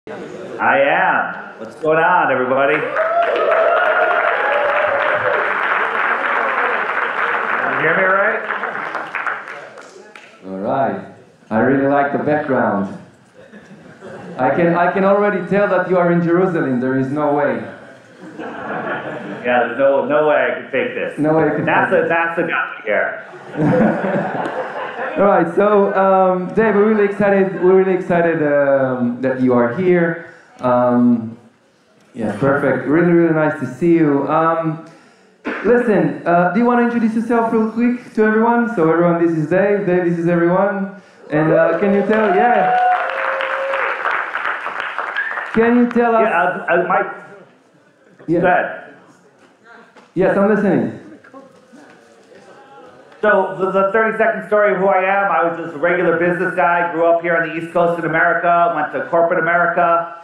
I am. What's going on, everybody? Can you hear me all right? All right. I really like the background. I can already tell that you are in Jerusalem. There is no way. Yeah, there's no way I can fake this. No way I can fake this. NASA got me here. All right, so Dave, we're really excited. We're really excited that you are here. Yeah, perfect. Really, really nice to see you. Listen, do you want to introduce yourself real quick to everyone? So everyone, this is Dave. Dave, this is everyone. And can you tell? Yeah. Can you tell us? Yeah, I might. Yeah. Go ahead. Yes, I'm listening. So the 30-second story of who I am, I was just a regular business guy, grew up here on the East Coast in America, went to corporate America,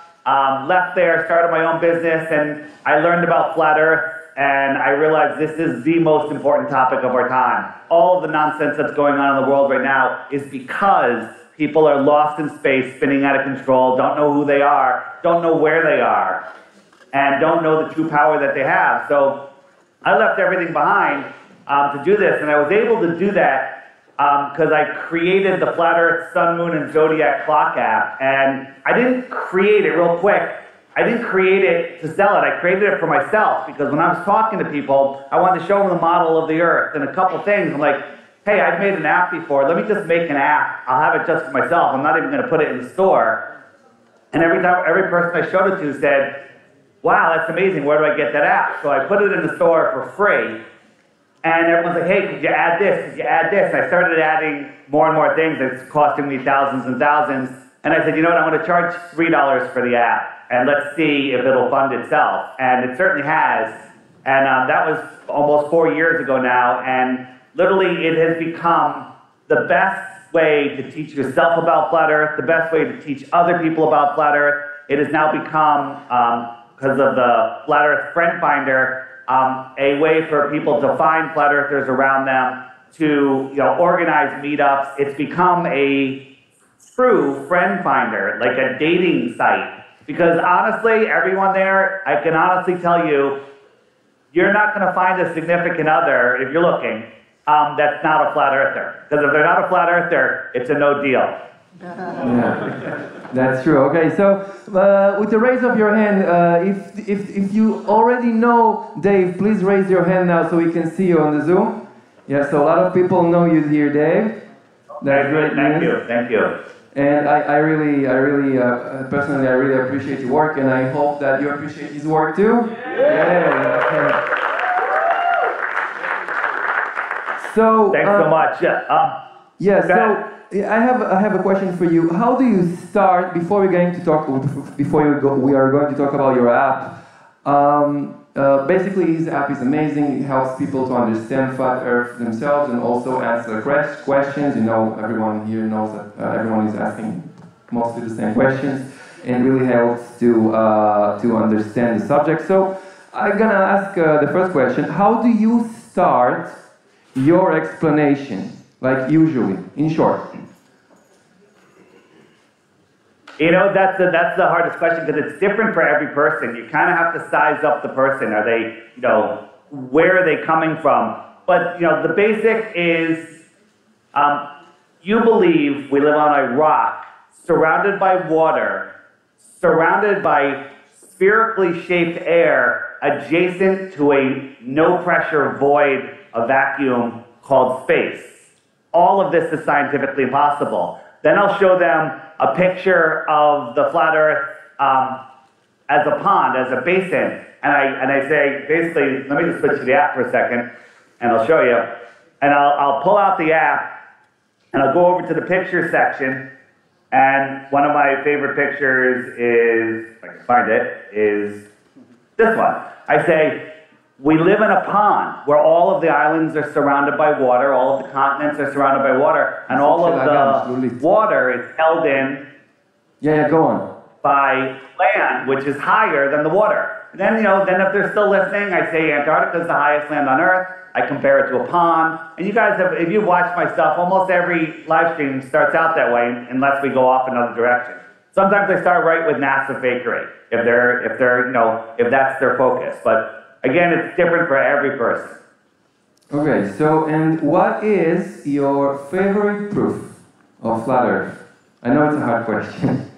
left there, started my own business, and I learned about flat Earth, and I realized this is the most important topic of our time. All of the nonsense that's going on in the world right now is because people are lost in space, spinning out of control, don't know who they are, don't know where they are, and don't know the true power that they have. So I left everything behind to do this, and I was able to do that because I created the Flat Earth Sun, Moon, and Zodiac Clock app. And I didn't create it real quick. I didn't create it to sell it. I created it for myself because when I was talking to people, I wanted to show them the model of the Earth and a couple things. I'm like, hey, I've made an app before. Let me just make an app. I'll have it just for myself. I'm not even going to put it in the store. And every person I showed it to said, wow, that's amazing. Where do I get that app? So I put it in the store for free. And everyone's like, hey, could you add this? Could you add this? And I started adding more and more things. It's costing me thousands and thousands. And I said, you know what, I'm going to charge $3 for the app. And let's see if it'll fund itself. And it certainly has. And that was almost 4 years ago now. And literally, it has become the best way to teach yourself about Flat Earth, the best way to teach other people about Flat Earth. It has now become, because of the Flat Earth Friend Finder, a way for people to find flat earthers around them, to organize meetups. It's become a true friend finder, like a dating site. Because honestly, everyone there, I can honestly tell you, you're not going to find a significant other, if you're looking, that's not a flat earther. Because if they're not a flat earther, it's a no deal. Yeah, that's true. Okay, so with the raise of your hand, if you already know Dave, please raise your hand now so we can see you on the Zoom. Yeah, so a lot of people know you here, Dave. That's great. Thank you. And I really, personally, I really appreciate your work, and I hope that you appreciate his work too. Yeah. So thanks so much. Yeah. So. I have a question for you. How do you start before we are going to talk about your app? Basically, his app is amazing. It helps people to understand flat Earth themselves and also answer questions. You know, everyone here knows that everyone is asking mostly the same questions, and really helps to understand the subject. So I'm gonna ask the first question: how do you start your explanation? Like usually, in short. That's the hardest question because it's different for every person. You kind of have to size up the person. Are they, where are they coming from? But, the basic is, you believe we live on a rock, surrounded by water, surrounded by spherically shaped air, adjacent to a no-pressure void, a vacuum called space. All of this is scientifically impossible. Then I'll show them a picture of the flat Earth as a pond, as a basin. And I say, basically, let me just switch to the app for a second, and I'll show you. And I'll pull out the app, and I'll go over to the picture section. And one of my favorite pictures is, if I can find it, is this one. I say, we live in a pond where all of the islands are surrounded by water, all of the continents are surrounded by water, and all of the water is held in go on. by land, which is higher than the water. And then, then if they're still listening, I say Antarctica is the highest land on Earth. I compare it to a pond. And you guys have, if you've watched my stuff, almost every live stream starts out that way, unless we go off another direction. Sometimes I start right with NASA fakery, if that's their focus. But again, it's different for every person. Okay, so, and what is your favorite proof of flat Earth? I know it's a hard question.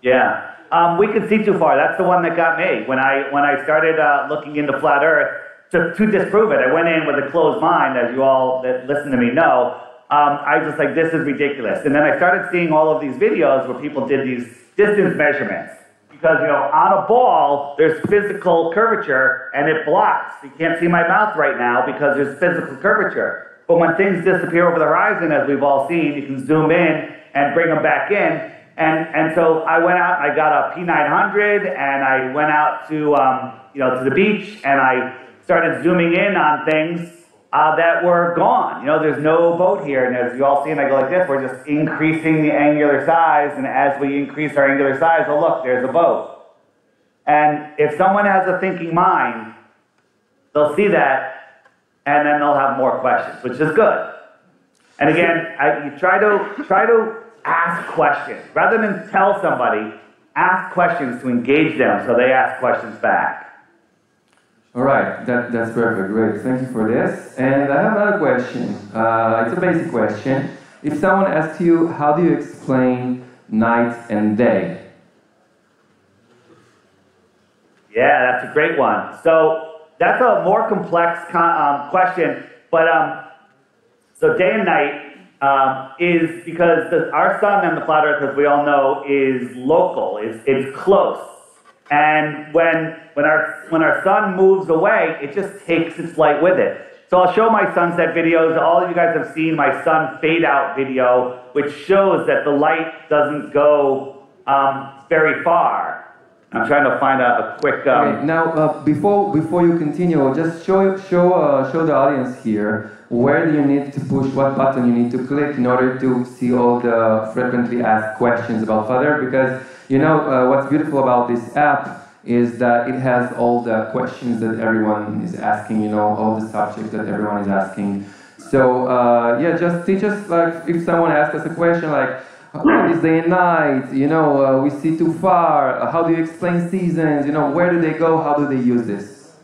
Yeah, we can see too far. That's the one that got me. When I started looking into flat Earth to disprove it, I went in with a closed mind, as you all that listen to me know. I was just like, this is ridiculous. And then I started seeing all of these videos where people did these distance measurements. Because, on a ball, there's physical curvature, and it blocks. You can't see my mouth right now because there's physical curvature. But when things disappear over the horizon, as we've all seen, you can zoom in and bring them back in. And so I went out, I got a P900, and I went out to, to the beach, and I started zooming in on things that were gone. There's no boat here, and as you all see, and I go like this, we're just increasing the angular size, and as we increase our angular size, oh look, there's a boat. And if someone has a thinking mind, they'll see that, and then they'll have more questions, which is good. And again, you try to ask questions. Rather than tell somebody, ask questions to engage them so they ask questions back. All right, that's perfect, great. Thank you for this. And I have another question. It's a basic question. If someone asks you, how do you explain night and day? Yeah, that's a great one. So that's a more complex question, but so day and night is because our sun and the flat Earth, as we all know, is local. It's close. And when our sun moves away, it just takes its light with it. So I'll show my sunset videos. All of you guys have seen my sun fade out video, which shows that the light doesn't go very far. I'm trying to find a quick. Okay, now before you continue, just show the audience here where do you need to push, what button you need to click in order to see all the frequently asked questions about flat Earth, because what's beautiful about this app is that it has all the questions that everyone is asking, all the subjects that everyone is asking. So yeah, just teach us, like, if someone asks us a question like, what is day and night, we see too far, how do you explain seasons, where do they go, how do they use this?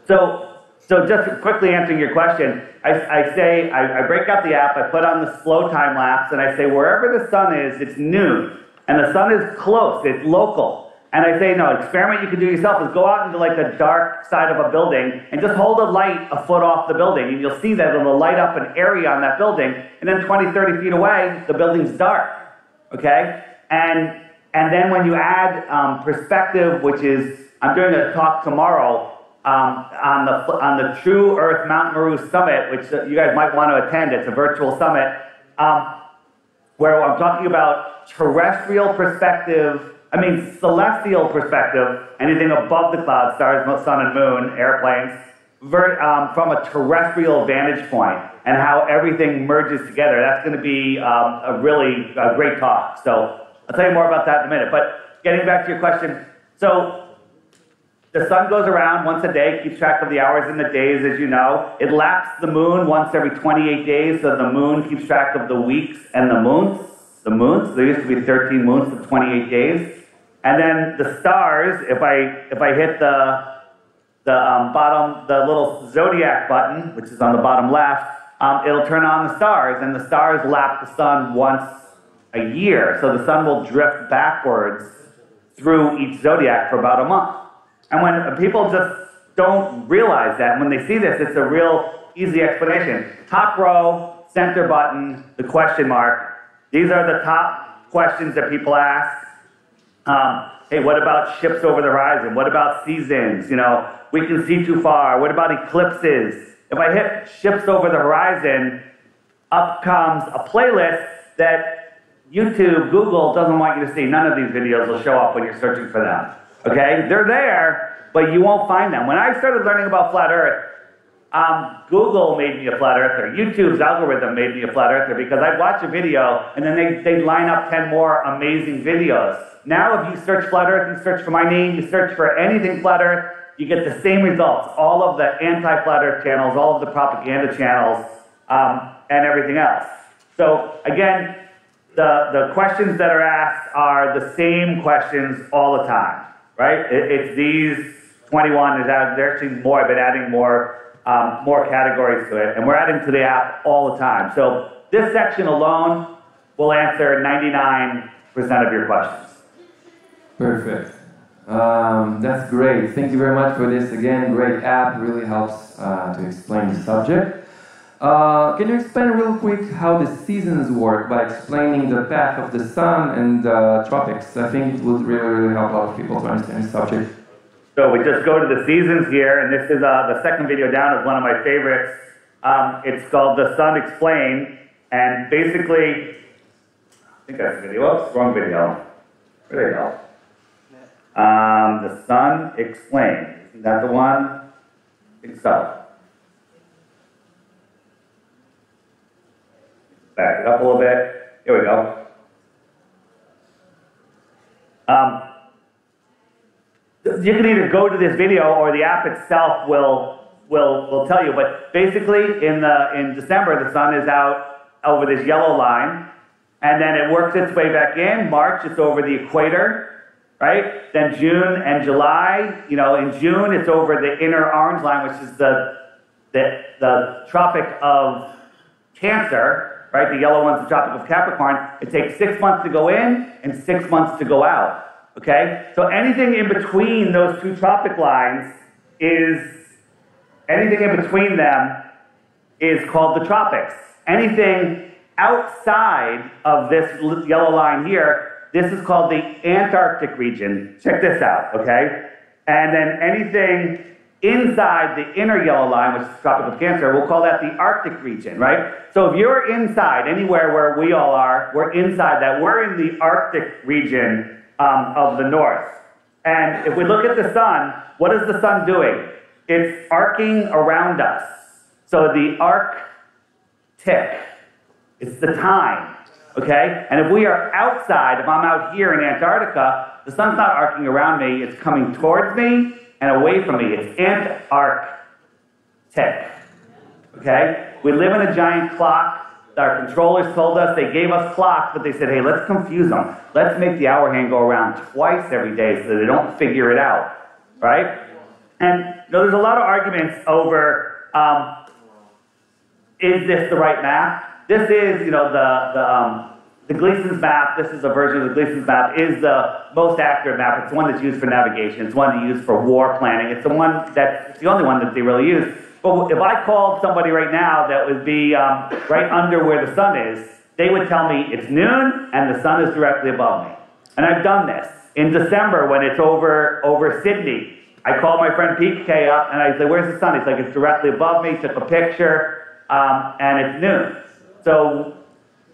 So just quickly answering your question, I break out the app, I put on the slow time lapse, and I say wherever the sun is, it's noon. And the sun is close, it's local. And I say, no, experiment you can do yourself is go out into like the dark side of a building and just hold a light a foot off the building. And you'll see that it'll light up an area on that building. And then 20, 30 feet away, the building's dark, okay? And then when you add perspective, which is, I'm doing a talk tomorrow on the True Earth Mount Meru Summit, which you guys might want to attend. It's a virtual summit, where I'm talking about terrestrial perspective, celestial perspective, anything above the clouds, stars, sun and moon, airplanes, from a terrestrial vantage point, and how everything merges together. That's going to be a great talk. So I'll tell you more about that in a minute. But getting back to your question, so the sun goes around once a day, keeps track of the hours and the days, as you know. It laps the moon once every 28 days, so the moon keeps track of the weeks and the moons. There used to be 13 moons of 28 days. And then the stars, if I hit the little zodiac button, which is on the bottom left, it'll turn on the stars, and the stars lap the sun once a year. So the sun will drift backwards through each zodiac for about a month. And when people just don't realize that, when they see this, it's a real easy explanation. Top row, center button, the question mark. These are the top questions that people ask. Hey, what about ships over the horizon? What about seasons? We can see too far. What about eclipses? If I hit ships over the horizon, up comes a playlist that YouTube, Google doesn't want you to see. None of these videos will show up when you're searching for them. Okay? They're there, but you won't find them. When I started learning about flat Earth, Google made me a flat earther. YouTube's algorithm made me a flat earther because I'd watch a video and then they'd line up 10 more amazing videos. Now if you search flat earth, you search for my name, you search for anything flat earth, you get the same results. All of the anti-flat earth channels, all of the propaganda channels, and everything else. So again, the questions that are asked are the same questions all the time, right? It's these 21, they're actually more, I've been adding more categories to it, and we're adding to the app all the time. So this section alone will answer 99% of your questions. Perfect. That's great. Thank you very much for this. Again, great app, really helps to explain the subject. Can you explain real quick how the seasons work by explaining the path of the sun and the tropics? I think it would really, really help a lot of people to understand the subject. So we just go to the seasons here, and this is the second video down is one of my favorites. It's called The Sun Explained, and basically, I think that's the video. Oops, wrong video. There you go. The Sun Explained. Isn't that the one? I think so. Back it up a little bit. Here we go. You can either go to this video or the app itself will tell you. But basically, in December, the sun is out over this yellow line, and then it works its way back in. March, it's over the equator, right? Then June and July, in June, it's over the inner orange line, which is the Tropic of Cancer. Right, the yellow one's the Tropic of Capricorn. It takes 6 months to go in and 6 months to go out. Okay, so anything in between those two tropic lines anything in between them is called the tropics. Anything outside of this yellow line here, this is called the Antarctic region. Check this out, okay? And then anything inside the inner yellow line, which is the Tropic of Cancer, we'll call that the Arctic region, right? So if you're inside, anywhere where we all are, we're inside that. We're in the Arctic region of the north. And if we look at the sun, what is the sun doing? It's arcing around us. So the Arctic, it's the time, okay? And if we are outside, if I'm out here in Antarctica, the sun's not arcing around me, it's coming towards me and away from me. It's Antarctic, okay? We live in a giant clock. Our controllers told us, they gave us clocks, but they said, hey, let's confuse them. Let's make the hour hand go around twice every day so that they don't figure it out, right? And there's a lot of arguments over, is this the right map? This is, the Gleason's map. This is a version of the Gleason's map, is the most accurate map. It's the one that's used for navigation. It's the one that's used for war planning. It's the only one that they really use. But if I called somebody right now that would be right under where the sun is, they would tell me it's noon and the sun is directly above me. And I've done this. In December, when it's over Sydney, I called my friend PK up and I said, where's the sun? He's like, it's directly above me, took a picture, and it's noon. So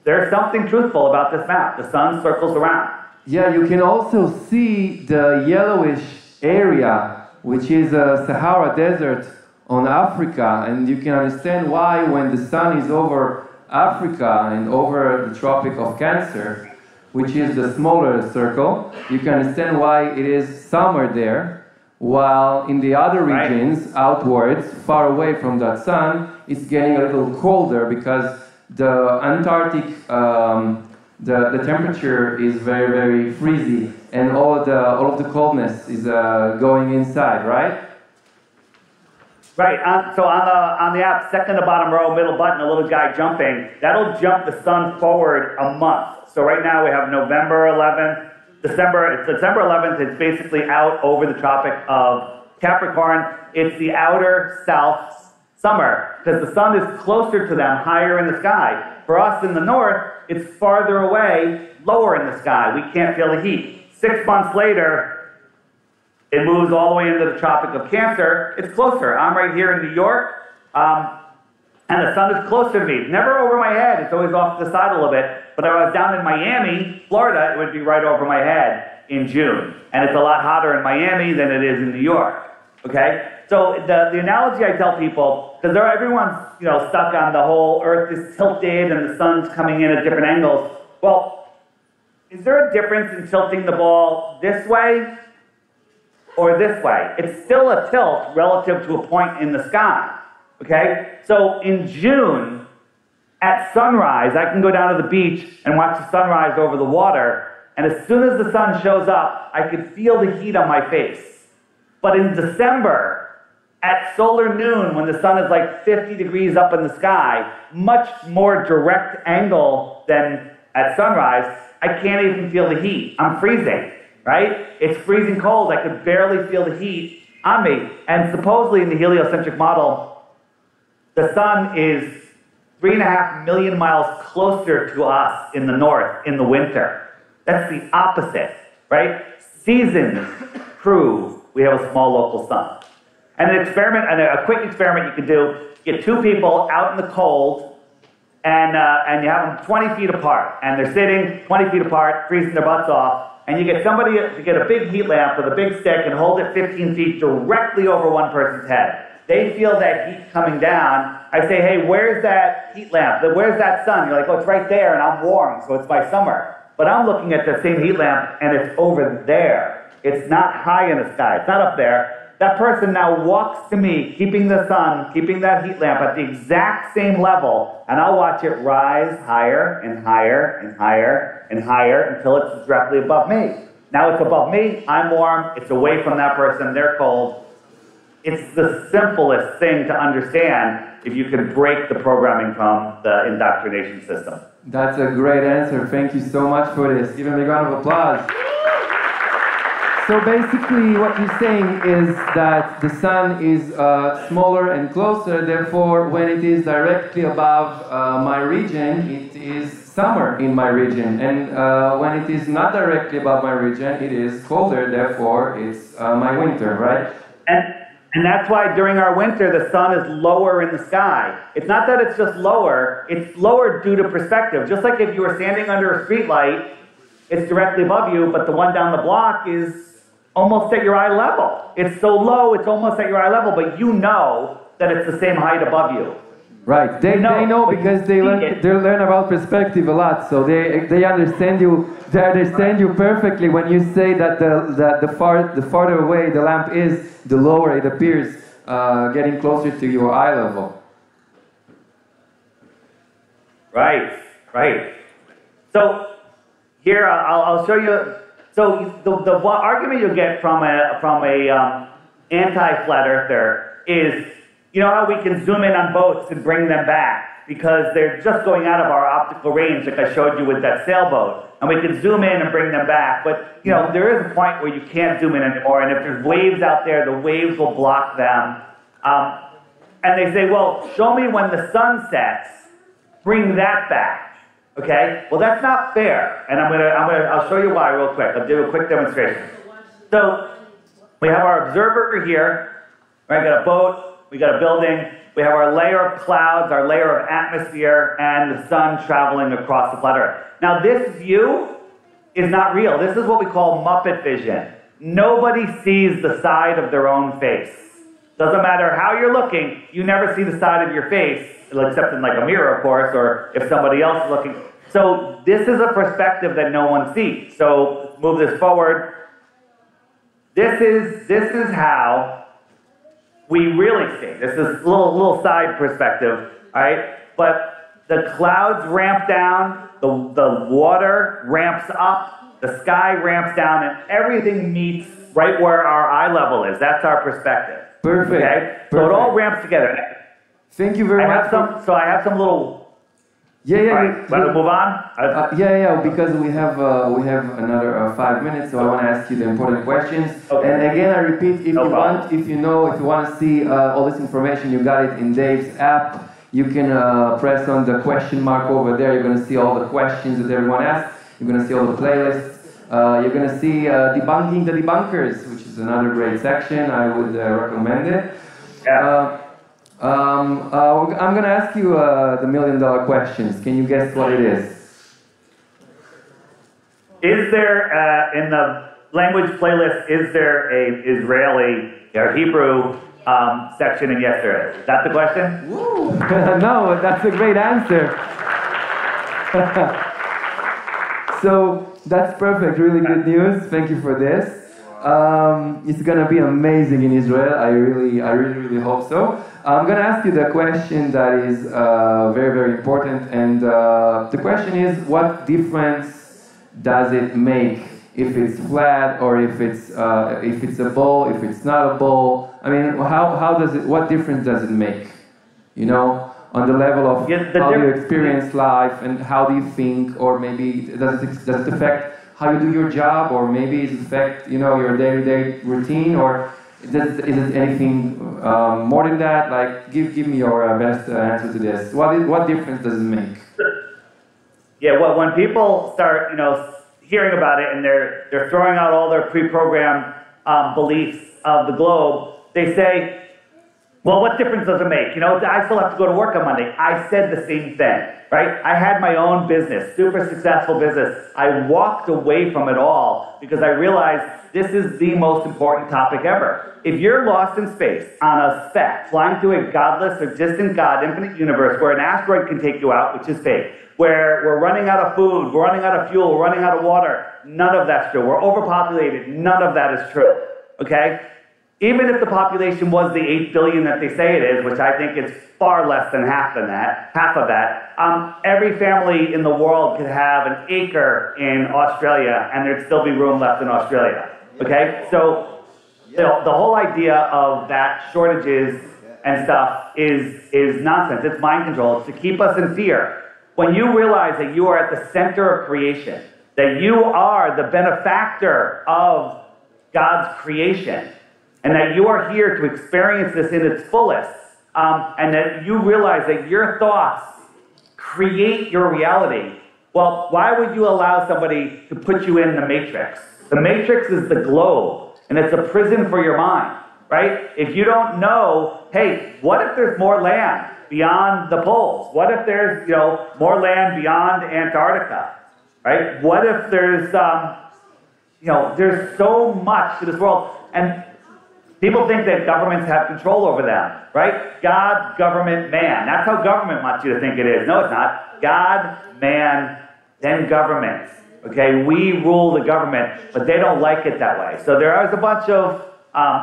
there's something truthful about this map. The sun circles around. Yeah, you can also see the yellowish area, which is a Sahara Desert on Africa, and you can understand why when the sun is over Africa and over the Tropic of Cancer, which is the smaller circle, you can understand why it is summer there, while in the other regions, outwards, far away from that sun, it's getting a little colder because the Antarctic, the temperature is very, very freezy, and all of the coldness is going inside, right? Right, so on the app, second to bottom row, middle button, a little guy jumping, that'll jump the sun forward a month. So right now we have November 11th, December 11th, it's basically out over the Tropic of Capricorn. It's the outer south summer, because the sun is closer to them, higher in the sky. For us in the north, it's farther away, lower in the sky. We can't feel the heat. 6 months later, it moves all the way into the Tropic of Cancer. It's closer. I'm right here in New York, and the sun is closer to me. Never over my head. It's always off to the side a little bit. But if I was down in Miami, Florida, it would be right over my head in June. And it's a lot hotter in Miami than it is in New York. Okay? So the analogy I tell people, because everyone's stuck on the whole Earth is tilted and the sun's coming in at different angles. Well, is there a difference in tilting the ball this way or this way? It's still a tilt relative to a point in the sky, okay? So in June, At sunrise, I can go down to the beach and watch the sunrise over the water, and as soon as the sun shows up, I can feel the heat on my face. But in December, at solar noon, when the sun is like 50 degrees up in the sky, much more direct angle than at sunrise, I can't even feel the heat. I'm freezing, right? It's freezing cold. I could barely feel the heat on me. And supposedly in the heliocentric model, the sun is 3.5 million miles closer to us in the north in the winter. That's the opposite, right? Seasons prove we have a small local sun. And an experiment, and a quick experiment you can do, get two people out in the cold, and you have them 20 feet apart, and they're sitting 20 feet apart, freezing their butts off, and you get somebody to get a big heat lamp with a big stick and hold it 15 feet directly over one person's head. They feel that heat coming down. I say, hey, where's that heat lamp? Where's that sun? You're like, oh, it's right there, and I'm warm, so it's my summer. But I'm looking at the same heat lamp, and it's over there. It's not high in the sky. It's not up there. That person now walks to me, keeping the sun, keeping that heat lamp at the exact same level, and I'll watch it rise higher and higher and higher and higher until it's directly above me. Now it's above me, I'm warm, it's away from that person, they're cold. It's the simplest thing to understand if you can break the programming from the indoctrination system. That's a great answer. Thank you so much for this. Give him a round of applause. So basically what you're saying is that the sun is smaller and closer, therefore when it is directly above my region, it is summer in my region. And when it is not directly above my region, it is colder, therefore it's my winter, right? And that's why during our winter, the sun is lower in the sky. It's not that it's just lower, it's lower due to perspective. Just like if you were standing under a street light, it's directly above you, but the one down the block is almost at your eye level. It's so low, it's almost at your eye level, but you know that it's the same height above you. Right, they know because they learn about perspective a lot, so they understand you. They understand you perfectly when you say that the farther away the lamp is, the lower it appears, getting closer to your eye level. Right. So here I'll show you. So the argument you'll get from a anti-flat earther is, you know how we can zoom in on boats and bring them back because they're just going out of our optical range, like I showed you with that sailboat, and we can zoom in and bring them back. But you know there is a point where you can't zoom in anymore, and if there's waves out there, the waves will block them. And they say, well, show me when the sun sets, bring that back. Okay, well that's not fair, and I'll show you why real quick. I'll do a quick demonstration. So we have our observer here, right? We got a boat, we got a building, we have our layer of clouds, our layer of atmosphere, and the sun traveling across the flat Earth. Now this view is not real. This is what we call Muppet vision. Nobody sees the side of their own face. Doesn't matter how you're looking, you never see the side of your face, except in like a mirror, of course, or if somebody else is looking. So this is a perspective that no one sees. So let's move this forward. This is how we really see. This is a little side perspective, all right? But the clouds ramp down, the water ramps up, the sky ramps down, and everything meets right where our eye level is. That's our perspective. Perfect. Okay? So it all ramps together. Thank you very much. So I have some little. Yeah. Right. Want to move on? Yeah. Because we have another 5 minutes, so I want to ask you the important questions. Okay. And again, I repeat, if you want to see all this information, you got it in Dave's app. You can press on the question mark over there. You're going to see all the questions that everyone asks. You're going to see all the playlists. You're going to see debunking the debunkers, which is another great section. I would recommend it. Yeah. I'm going to ask you the $1 million questions. Can you guess what it is? Is there, in the language playlist, is there a Israeli or Hebrew section? And yes, there is. Is that the question? No, that's a great answer. So that's perfect. Really good news. Thank you for this. It's gonna be amazing in Israel. I really hope so. I'm gonna ask you the question that is very, very important, and the question is, what difference does it make if it's flat or if it's a bowl, if it's not a bowl? I mean, what difference does it make? You know, on the level of how do you experience life and how do you think, or maybe does it affect how you do your job, or maybe it affect, you know, your day-to-day routine, or is it anything more than that? Like, give me your best answer to this. What difference does it make? Yeah, well, when people start, you know, hearing about it and they're throwing out all their pre-programmed beliefs of the globe, they say, well, what difference does it make? You know, I still have to go to work on Monday. I said the same thing, right? I had my own business, super successful business. I walked away from it all because I realized this is the most important topic ever. If you're lost in space on a speck, flying through a godless or distant God, infinite universe where an asteroid can take you out, which is fake, where we're running out of food, we're running out of fuel, we're running out of water, none of that's true. We're overpopulated, none of that is true, okay? Even if the population was the 8 billion that they say it is, which I think is far less than half of that, every family in the world could have an acre in Australia and there'd still be room left in Australia, okay? So the whole idea of that shortages and stuff is nonsense. It's mind control. It's to keep us in fear. When you realize that you are at the center of creation, that you are the benefactor of God's creation, and that you are here to experience this in its fullest, and that you realize that your thoughts create your reality, well, why would you allow somebody to put you in the matrix? The matrix is the globe, and it's a prison for your mind, right? If you don't know, hey, what if there's more land beyond the poles? What if there's, you know, more land beyond Antarctica, right? What if there's, you know, there's so much to this world, and people think that governments have control over them, right? God, government, man. That's how government wants you to think it is. No, it's not. God, man, then government. Okay, we rule the government, but they don't like it that way. So there is a bunch of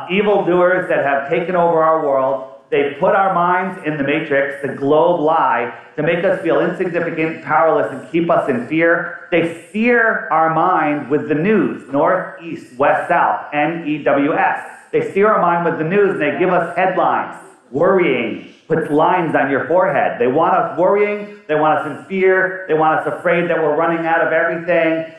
evildoers that have taken over our world. They put our minds in the matrix, the globe lie, to make us feel insignificant, powerless, and keep us in fear. They steer our mind with the news, north, east, west, south, NEWS. They steer our mind with the news, and they give us headlines. Worrying puts lines on your forehead. They want us worrying. They want us in fear. They want us afraid that we're running out of everything.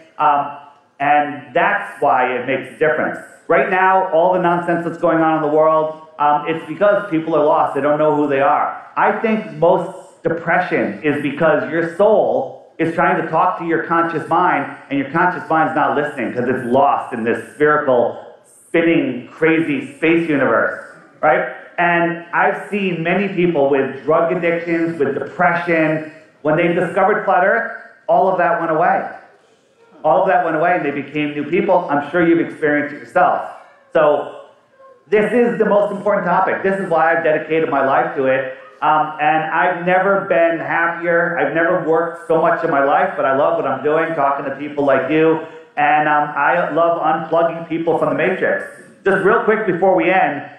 And that's why it makes a difference. Right now, all the nonsense that's going on in the world, it's because people are lost. They don't know who they are. I think most depression is because your soul is trying to talk to your conscious mind, and your conscious mind's not listening because it's lost in this spherical, spinning, crazy space universe, right? And I've seen many people with drug addictions, with depression, when they discovered flat Earth, all of that went away. All of that went away and they became new people. I'm sure you've experienced it yourself. So this is the most important topic. This is why I've dedicated my life to it. And I've never been happier. I've never worked so much in my life, but I love what I'm doing, talking to people like you. And I love unplugging people from the matrix. Just real quick before we end,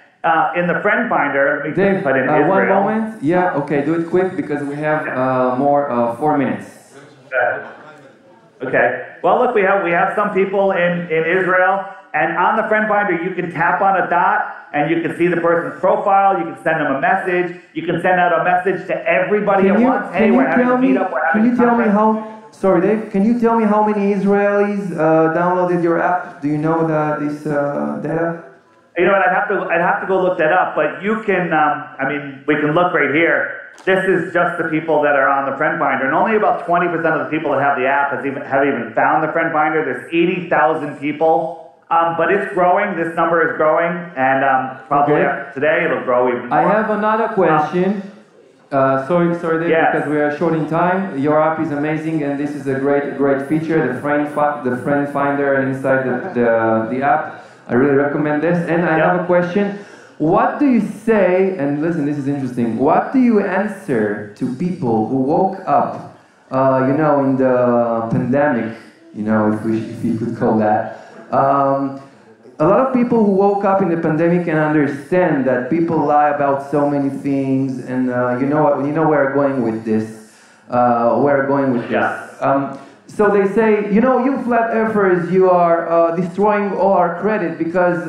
in the friend finder, let me Dave, put in Israel. one moment. Yeah, okay, do it quick because we have 4 minutes. Okay. Well, look, we have some people in Israel, and on the friend finder, you can tap on a dot, and you can see the person's profile. You can send them a message. You can send out a message to everybody at once. Hey, we're having a meetup. We're having a conference. Can you tell me how? Sorry, Dave. Can you tell me how many Israelis downloaded your app? Do you know this data? You know what? I'd have to go look that up. But you can. I mean, we can look right here. This is just the people that are on the friend finder, and only about 20% of the people that have the app have even found the friend finder. There's 80,000 people, but it's growing. This number is growing, and probably after today it'll grow even more. I have another question. Sorry, Dave, because we are short in time. Your app is amazing, and this is a great feature. The friend finder inside the app. I really recommend this. And I have a question. What do you say, and listen, this is interesting, what do you answer to people who woke up, in the pandemic, if you could call that, a lot of people who woke up in the pandemic can understand that people lie about so many things, and you know where I'm going with this. So they say, you know, you flat earthers, you are destroying all our credit because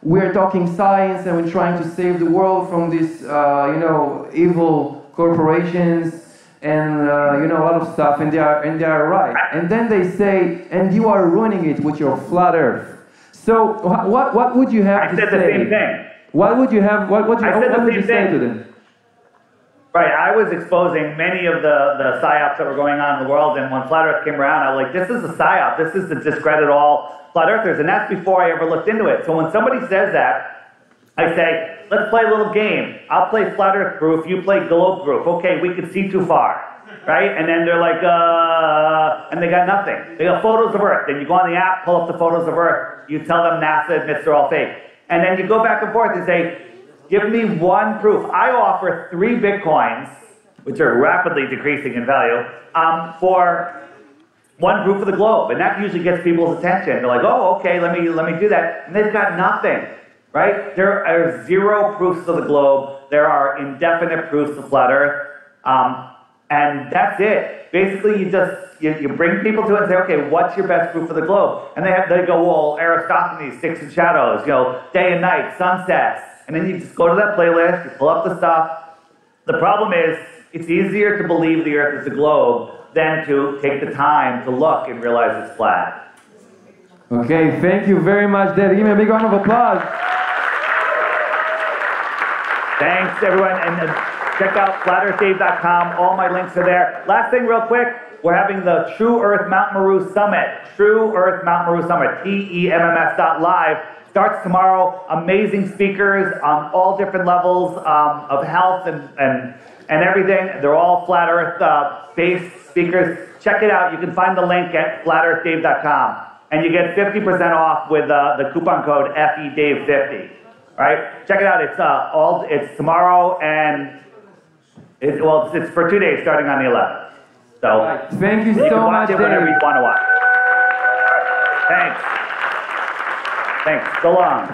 we're talking science and we're trying to save the world from this, evil corporations and a lot of stuff, and they are right. And then they say, and you are ruining it with your flat Earth. So what would you have to say? I said the same thing. What would you have? What would you say to them? Right, I was exposing many of the psyops that were going on in the world, and when Flat Earth came around, I was like, this is a psyop, this is to discredit all Flat Earthers, and that's before I ever looked into it. So when somebody says that, I say, let's play a little game. I'll play Flat Earth proof, you play globe proof. Okay, we can see too far, right? And then they're like, and they got nothing. They got photos of Earth. Then you go on the app, pull up the photos of Earth, you tell them NASA admits they're all fake. And then you go back and forth and say, give me one proof. I offer 3 Bitcoins, which are rapidly decreasing in value, for one proof of the globe. And that usually gets people's attention. They're like, oh, okay, let me do that. And they've got nothing, right? There are 0 proofs of the globe. There are indefinite proofs of flat Earth. And that's it. Basically, you bring people to it and say, okay, what's your best proof of the globe? And they go, well, Aristophanes, sticks and shadows, day and night, sunsets. And then you just go to that playlist, you pull up the stuff. The problem is, it's easier to believe the Earth is a globe than to take the time to look and realize it's flat. Okay, thank you very much, David. Give me a big round of applause. Thanks, everyone. And check out flatearthdave.com. All my links are there. Last thing real quick, we're having the True Earth Mount Meru Summit. True Earth Mount Meru Summit, TEMMS.live. Starts tomorrow. Amazing speakers on all different levels of health and everything. They're all flat Earth based speakers. Check it out. You can find the link at flatearthdave.com. And you get 50% off with the coupon code FEDAVE50. All right? Check it out. It's tomorrow, and it's for 2 days starting on the 11th. So thank you so much. You can watch it whenever you want to watch. Thanks. Thanks. So long.